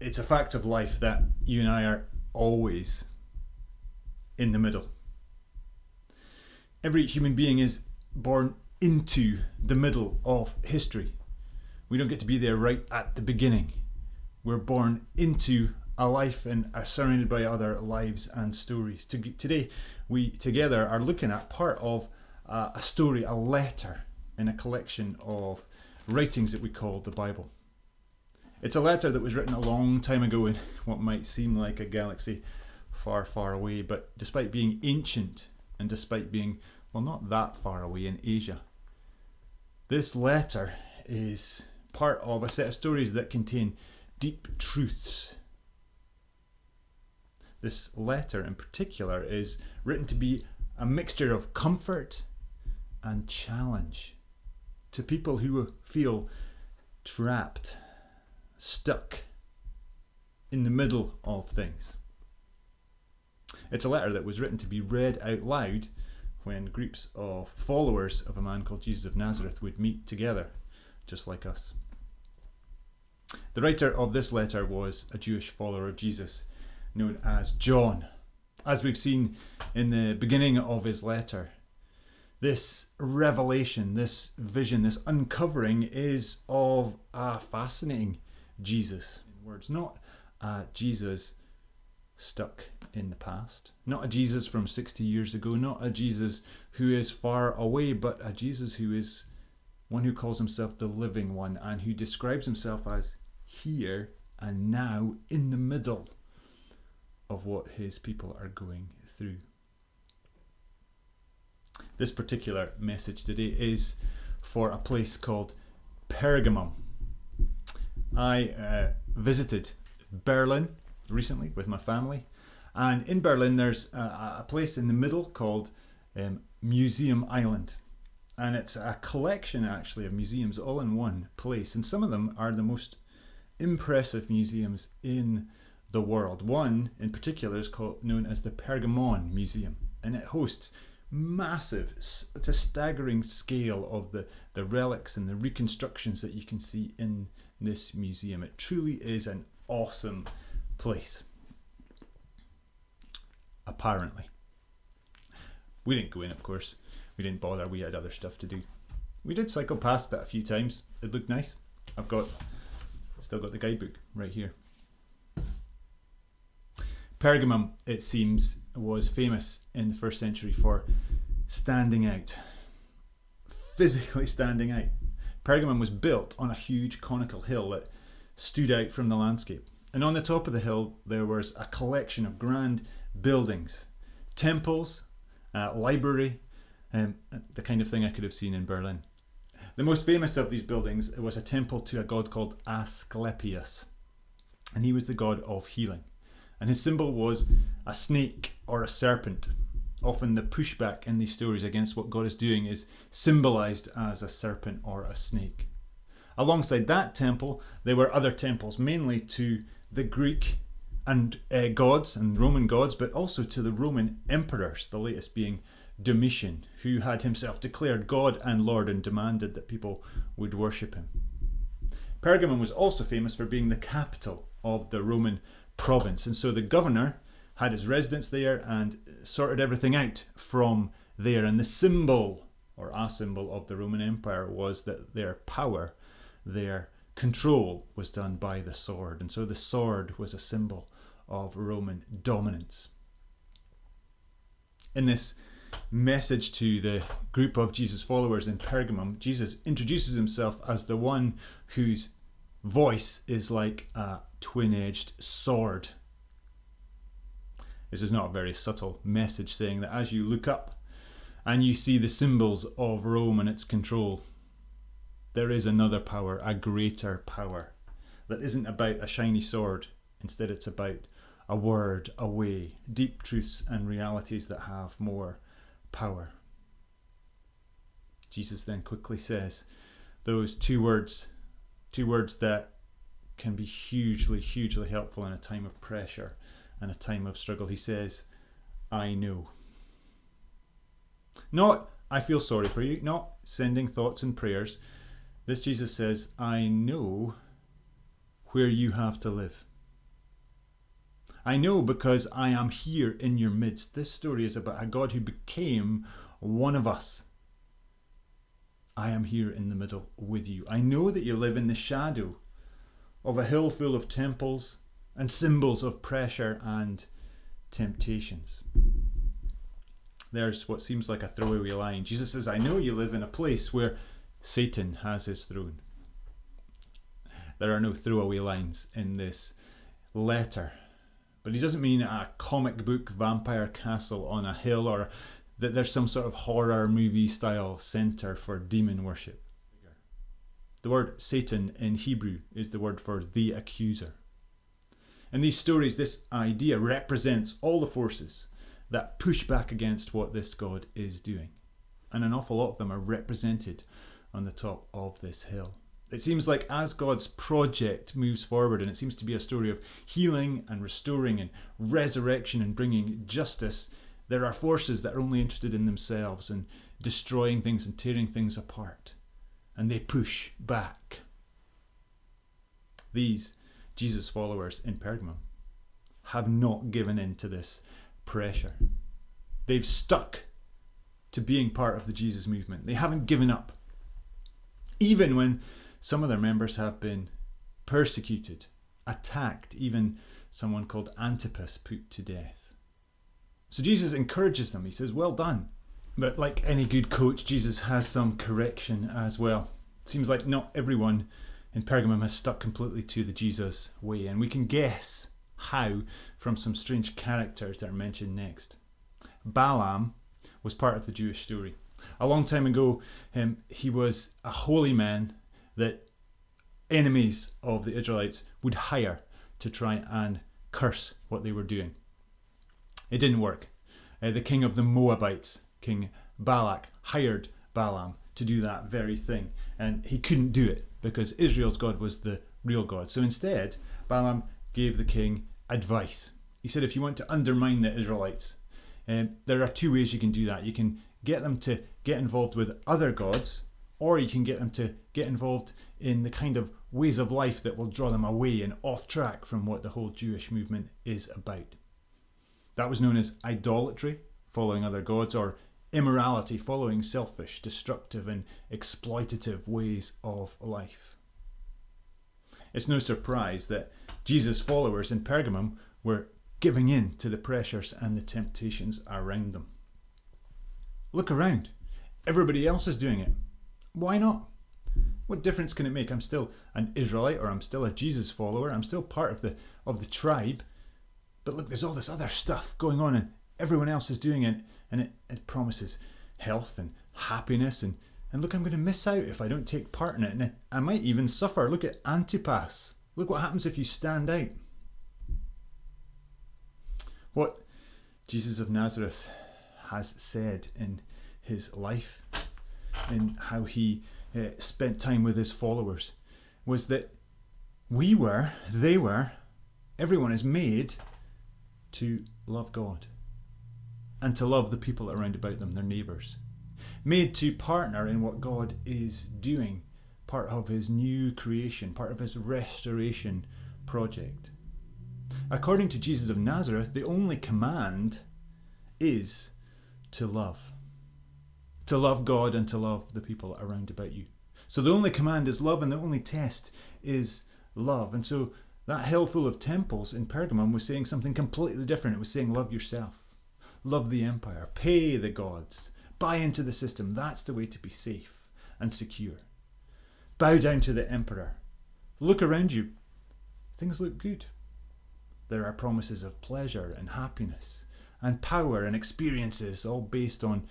it's a fact of life that you and I are always in the middle. Every human being is born into the middle of history. We don't get to be there right at the beginning. We're born into a life and are surrounded by other lives and stories. Today, we together are looking at part of a story, a letter in a collection of writings that we call the Bible. It's a letter that was written a long time ago in what might seem like a galaxy far, far away, but despite being ancient and despite being, well, not that far away in Asia, this letter is part of a set of stories that contain deep truths. This letter in particular is written to be a mixture of comfort and challenge to people who feel trapped, stuck in the middle of things. It's a letter that was written to be read out loud when groups of followers of a man called Jesus of Nazareth would meet together, just like us. The writer of this letter was a Jewish follower of Jesus known as John. As we've seen in the beginning of his letter, this revelation, this vision, this uncovering is of a fascinating Jesus. In words, not a Jesus stuck in the past, not a Jesus from 60 years ago, not a Jesus who is far away, but a Jesus who is one who calls himself the living one and who describes himself as here and now in the middle of what his people are going through. This particular message today is for a place called Pergamum. I visited Berlin recently with my family, and in Berlin there's a place in the middle called Museum Island, and it's a collection actually of museums all in one place, and some of them are the most impressive museums in the world. One in particular is known as the Pergamum Museum, and it hosts massive, it's a staggering scale of the relics and the reconstructions that you can see in this museum. It truly is an awesome place. Apparently. We didn't go in, of course. We didn't bother. We had other stuff to do. We did cycle past that a few times. It looked nice. Still got the guidebook right here. Pergamum, it seems, was famous in the first century for standing out, physically standing out. Pergamum was built on a huge conical hill that stood out from the landscape. And on the top of the hill, there was a collection of grand buildings, temples, library, the kind of thing I could have seen in Berlin. The most famous of these buildings was a temple to a god called Asclepius, and he was the god of healing. And his symbol was a snake or a serpent. Often the pushback in these stories against what God is doing is symbolized as a serpent or a snake. Alongside that temple, there were other temples, mainly to the Greek and gods and Roman gods, but also to the Roman emperors, the latest being Domitian, who had himself declared God and Lord and demanded that people would worship him. Pergamum was also famous for being the capital of the Roman province, and so the governor had his residence there and sorted everything out from there. And the symbol, or a symbol, of the Roman Empire was that their power, their control was done by the sword, and so the sword was a symbol of Roman dominance. In this message to the group of Jesus followers in Pergamum, Jesus introduces himself as the one whose voice is like a twin-edged sword. This is not a very subtle message saying that as you look up and you see the symbols of Rome and its control, there is another power, a greater power, that isn't about a shiny sword. Instead, it's about a word, a way, deep truths and realities that have more power. Jesus then quickly says those two words that can be hugely, hugely helpful in a time of pressure and a time of struggle. He says, I know. Not, I feel sorry for you, not sending thoughts and prayers. This Jesus says, I know where you have to live. I know because I am here in your midst. This story is about a God who became one of us. I am here in the middle with you. I know that you live in the shadow of a hill full of temples and symbols of pressure and temptations. There's what seems like a throwaway line. Jesus says, I know you live in a place where Satan has his throne. There are no throwaway lines in this letter. But he doesn't mean a comic book vampire castle on a hill, or that there's some sort of horror movie style centre for demon worship. The word Satan in Hebrew is the word for the accuser. In these stories, this idea represents all the forces that push back against what this God is doing. And an awful lot of them are represented on the top of this hill. It seems like as God's project moves forward, and it seems to be a story of healing and restoring and resurrection and bringing justice, there are forces that are only interested in themselves and destroying things and tearing things apart. And they push back. These Jesus followers in Pergamum have not given in to this pressure. They've stuck to being part of the Jesus movement. They haven't given up. Even when some of their members have been persecuted, attacked, even someone called Antipas put to death. So Jesus encourages them. He says, well done. But like any good coach, Jesus has some correction as well. It seems like not everyone in Pergamum has stuck completely to the Jesus way, and we can guess how from some strange characters that are mentioned next. Balaam was part of the Jewish story. A long time ago, he was a holy man that enemies of the Israelites would hire to try and curse what they were doing. It didn't work. The king of the Moabites, King Balak, hired Balaam to do that very thing, and he couldn't do it because Israel's God was the real God. So instead, Balaam gave the king advice. He said, if you want to undermine the Israelites, there are two ways you can do that. You can get them to get involved with other gods, or you can get them to get involved in the kind of ways of life that will draw them away and off track from what the whole Jewish movement is about. That was known as idolatry, following other gods, or immorality, following selfish, destructive and exploitative ways of life. It's no surprise that Jesus' followers in Pergamum were giving in to the pressures and the temptations around them. Look around. Everybody else is doing it. Why not? What difference can it make? I'm still an Israelite, or I'm still a Jesus follower. I'm still part of the tribe. But look, there's all this other stuff going on, and everyone else is doing it, and it promises health and happiness, and look, I'm going to miss out if I don't take part in it, and I might even suffer. Look at Antipas. Look what happens if you stand out. What Jesus of Nazareth has said in his life, in how he spent time with his followers, was that they were, everyone is made to love God and to love the people around about them, their neighbours. Made to partner in what God is doing, part of his new creation, part of his restoration project. According to Jesus of Nazareth, the only command is to love. To love God and to love the people around about you. So the only command is love, and the only test is love. And so that hill full of temples in Pergamum was saying something completely different. It was saying love yourself, love the empire, pay the gods, buy into the system. That's the way to be safe and secure. Bow down to the emperor. Look around you. Things look good. There are promises of pleasure and happiness and power and experiences, all based on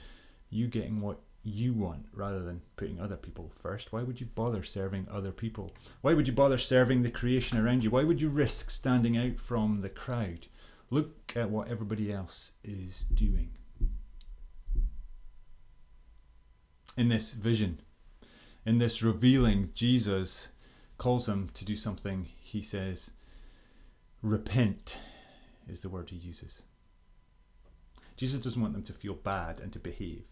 you getting what you want rather than putting other people first. Why would you bother serving other people? Why would you bother serving the creation around you? Why would you risk standing out from the crowd? Look at what everybody else is doing. In this vision, in this revealing, Jesus calls them to do something. He says, repent is the word he uses. Jesus doesn't want them to feel bad and to behave.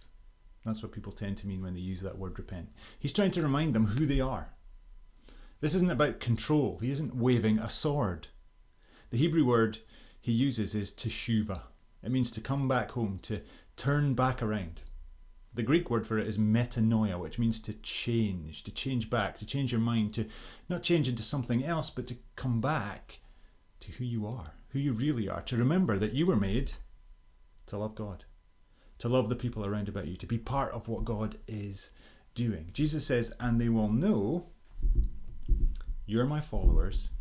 That's what people tend to mean when they use that word repent. He's trying to remind them who they are. This isn't about control. He isn't waving a sword. The Hebrew word he uses is teshuva. It means to come back home, to turn back around. The Greek word for it is metanoia, which means to change back, to change your mind, to not change into something else, but to come back to who you are, who you really are, to remember that you were made to love God, to love the people around about you, to be part of what God is doing. Jesus says, and they will know you're my followers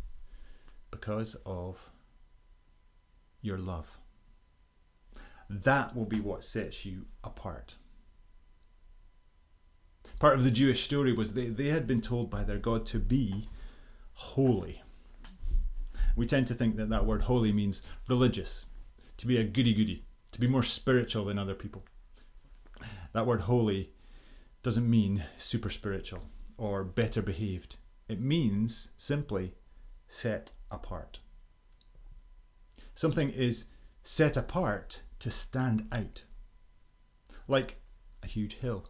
because of your love. That will be what sets you apart. Part of the Jewish story was they had been told by their God to be holy. We tend to think that word holy means religious, to be a goody-goody, to be more spiritual than other people. That word holy doesn't mean super spiritual or better behaved. It means simply set apart. Something is set apart to stand out, like a huge hill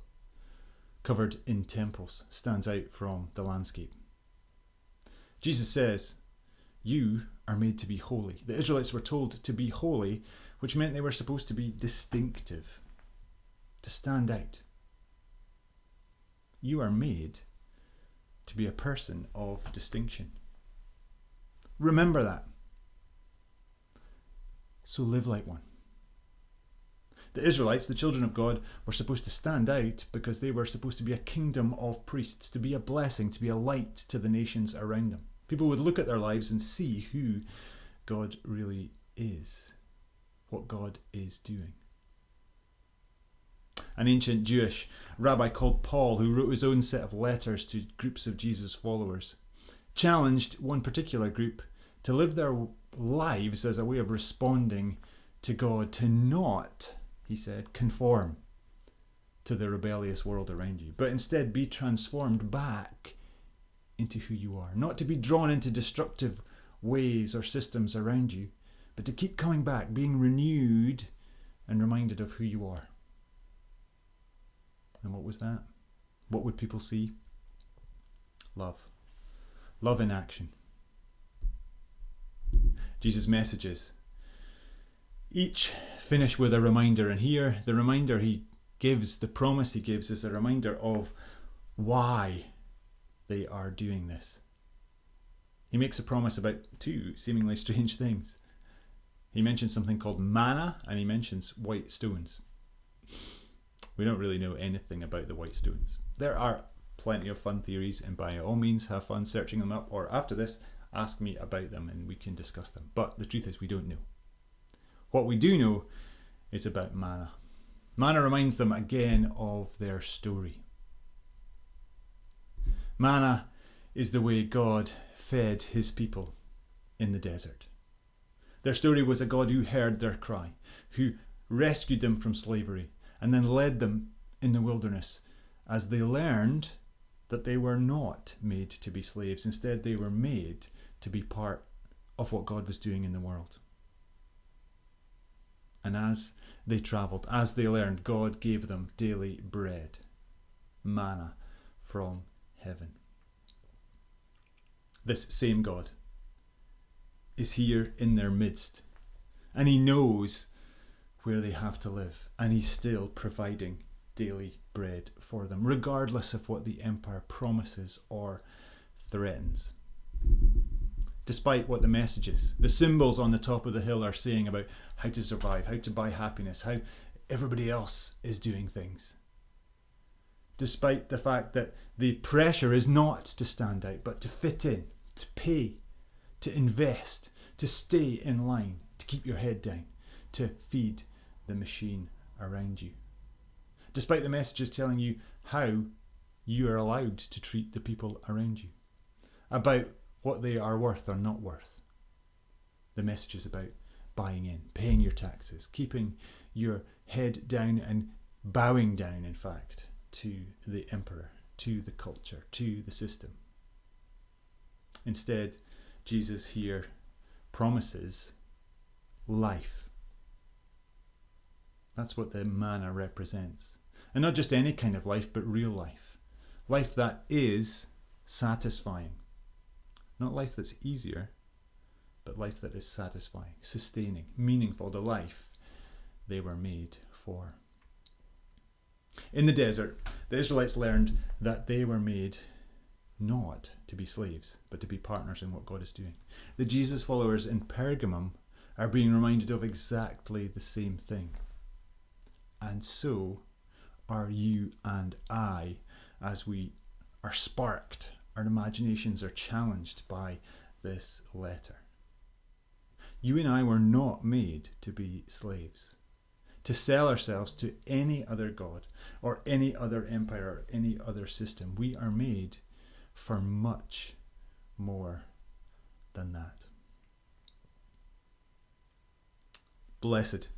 covered in temples stands out from the landscape. Jesus says, you are made to be holy. The Israelites were told to be holy, which meant they were supposed to be distinctive, to stand out. You are made to be a person of distinction. Remember that. So live like one. The Israelites, the children of God, were supposed to stand out because they were supposed to be a kingdom of priests, to be a blessing, to be a light to the nations around them. People would look at their lives and see who God really is, what God is doing. An ancient Jewish rabbi called Paul, who wrote his own set of letters to groups of Jesus' followers, challenged one particular group to live their lives as a way of responding to God, to not, he said, conform to the rebellious world around you, but instead be transformed back into who you are. Not to be drawn into destructive ways or systems around you, but to keep coming back, being renewed and reminded of who you are. And what was that? What would people see? Love. Love in action. Jesus' messages each finish with a reminder, and here the reminder he gives, the promise he gives, is a reminder of why they are doing this. He makes a promise about two seemingly strange things. He mentions something called manna, and he mentions white stones. We don't really know anything about the white stones. There are plenty of fun theories, and by all means have fun searching them up, or after this ask me about them and we can discuss them. But the truth is we don't know. What we do know is about manna. Manna reminds them again of their story. Manna is the way God fed his people in the desert. Their story was a God who heard their cry, who rescued them from slavery, and then led them in the wilderness as they learned that they were not made to be slaves. Instead, they were made to be part of what God was doing in the world. And as they travelled, as they learned, God gave them daily bread, manna from heaven. This same God is here in their midst, and he knows where they have to live, and he's still providing daily bread for them, regardless of what the empire promises or threatens. Despite what the messages, the symbols on the top of the hill are saying about how to survive, how to buy happiness, how everybody else is doing things. Despite the fact that the pressure is not to stand out, but to fit in, to pay, to invest, to stay in line, to keep your head down, to feed the machine around you. Despite the messages telling you how you are allowed to treat the people around you, about what they are worth or not worth. The message is about buying in, paying your taxes, keeping your head down and bowing down, in fact, to the emperor, to the culture, to the system. Instead, Jesus here promises life. That's what the manna represents. And not just any kind of life, but real life. Life that is satisfying. Not life that's easier, but life that is satisfying, sustaining, meaningful, the life they were made for. In the desert, the Israelites learned that they were made not to be slaves, but to be partners in what God is doing. The Jesus followers in Pergamum are being reminded of exactly the same thing. And so are you and I, as we are sparked, our imaginations are challenged by this letter. You and I were not made to be slaves, to sell ourselves to any other god or any other empire or any other system. We are made for much more than that. Blessed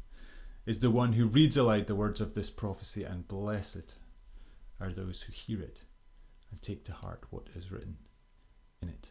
is the one who reads aloud the words of this prophecy, and blessed are those who hear it and take to heart what is written in it.